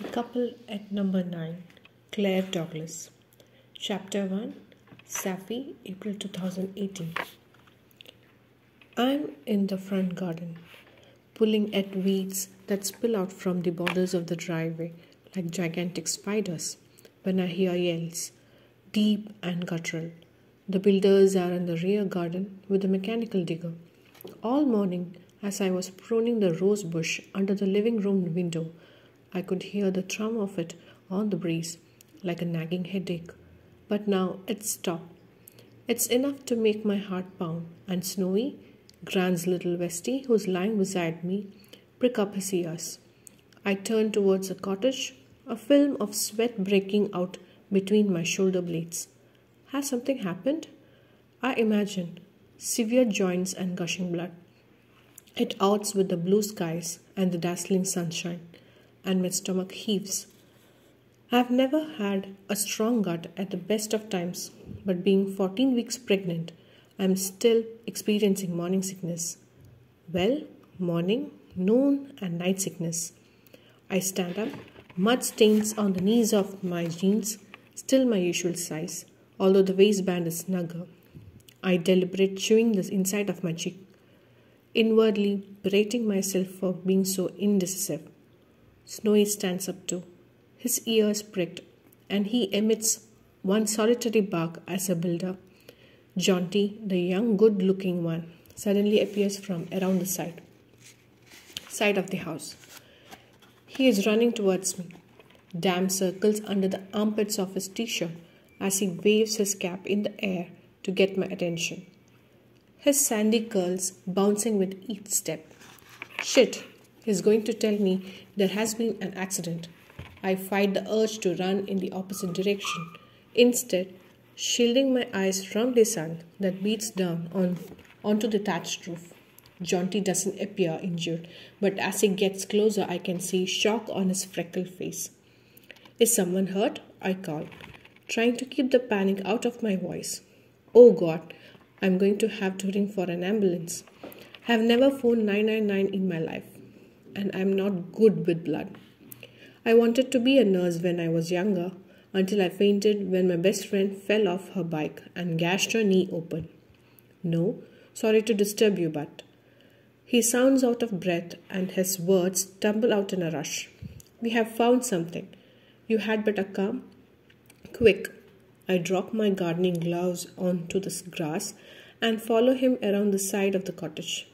The Couple at Number 9, Claire Douglas. Chapter 1, Saffy, April 2018. I'm in the front garden, pulling at weeds that spill out from the borders of the driveway like gigantic spiders, when I hear yells, deep and guttural. The builders are in the rear garden with a mechanical digger. All morning, as I was pruning the rose bush under the living room window, I could hear the thrum of it on the breeze, like a nagging headache. But now it's stopped. It's enough to make my heart pound, and Snowy, Grand's little Westie, who's lying beside me, prick up his ears. I turn towards the cottage, a film of sweat breaking out between my shoulder blades. Has something happened? I imagine. Severe joints and gushing blood. It outs with the blue skies and the dazzling sunshine, and my stomach heaves. I've never had a strong gut at the best of times, but being 14 weeks pregnant, I'm still experiencing morning sickness. Well, morning, noon, and night sickness. I stand up, mud stains on the knees of my jeans, still my usual size, although the waistband is snugger. I deliberate chewing the inside of my cheek, inwardly berating myself for being so indecisive. Snowy stands up too, his ears pricked, and he emits one solitary bark as a builder. Jaunty, the young good-looking one, suddenly appears from around the side of the house. He is running towards me. Damn circles under the armpits of his t-shirt as he waves his cap in the air to get my attention. His sandy curls bouncing with each step. Shit, he's going to tell me there has been an accident. I fight the urge to run in the opposite direction, instead shielding my eyes from the sun that beats down onto the thatched roof. Jaunty doesn't appear injured, but as he gets closer I can see shock on his freckled face. Is someone hurt? I call, trying to keep the panic out of my voice. Oh God, I'm going to have to ring for an ambulance. I've never phoned 999 in my life, and I'm not good with blood. I wanted to be a nurse when I was younger, until I fainted when my best friend fell off her bike and gashed her knee open. No, sorry to disturb you, but... He sounds out of breath and his words tumble out in a rush. We have found something. You had better come. Quick. I drop my gardening gloves onto the grass and follow him around the side of the cottage.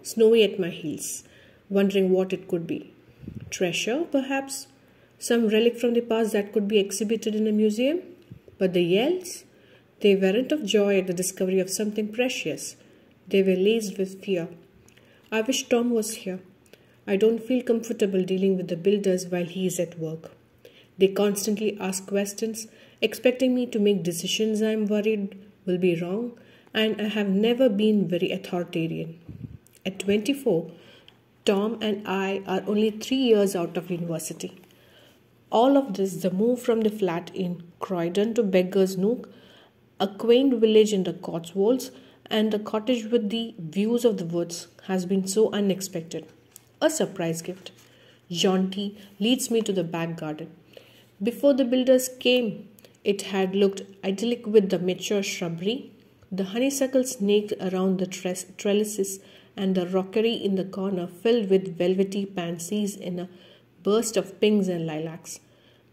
Snowy at my heels, wondering what it could be. Treasure, perhaps? Some relic from the past that could be exhibited in a museum? But the yells? They weren't of joy at the discovery of something precious. They were laced with fear. I wish Tom was here. I don't feel comfortable dealing with the builders while he is at work. They constantly ask questions, expecting me to make decisions I am worried will be wrong, and I have never been very authoritarian. At 24, Tom and I are only 3 years out of university. All of this, the move from the flat in Croydon to Beggar's Nook, a quaint village in the Cotswolds, and the cottage with the views of the woods, has been so unexpected. A surprise gift. Jaunty leads me to the back garden. Before the builders came, it had looked idyllic with the mature shrubbery, the honeysuckle snaked around the trellises, and the rockery in the corner filled with velvety pansies in a burst of pinks and lilacs.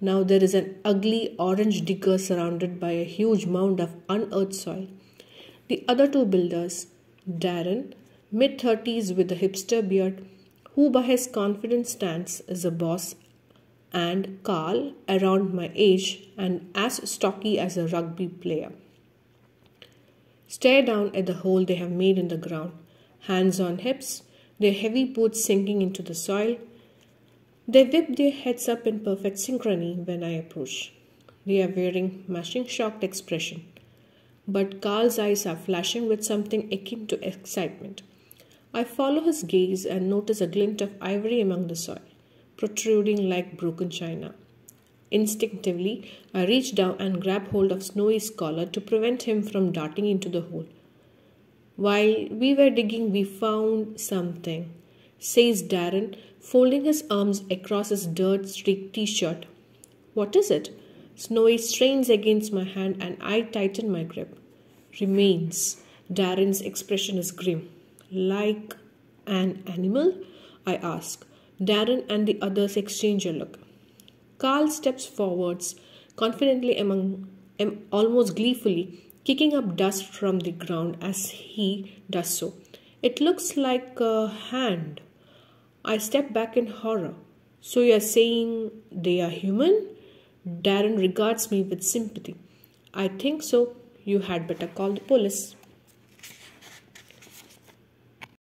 Now there is an ugly orange digger surrounded by a huge mound of unearthed soil. The other two builders, Darren, mid-30s with a hipster beard, who by his confident stance is a boss, and Carl, around my age and as stocky as a rugby player, stare down at the hole they have made in the ground, hands on hips, their heavy boots sinking into the soil. They whip their heads up in perfect synchrony when I approach. They are wearing matching shocked expression, but Carl's eyes are flashing with something akin to excitement. I follow his gaze and notice a glint of ivory among the soil, protruding like broken china. Instinctively, I reach down and grab hold of Snowy's collar to prevent him from darting into the hole. While we were digging, we found something. says Darren, folding his arms across his dirt-streaked t-shirt. What is it? Snowy strains against my hand and I tighten my grip. Remains. Darren's expression is grim. Like an animal? I ask. Darren and the others exchange a look. Carl steps forwards, confidently almost gleefully, kicking up dust from the ground as he does so. It looks like a hand. I step back in horror. So you're saying they are human? Darren regards me with sympathy. I think so. You had better call the police.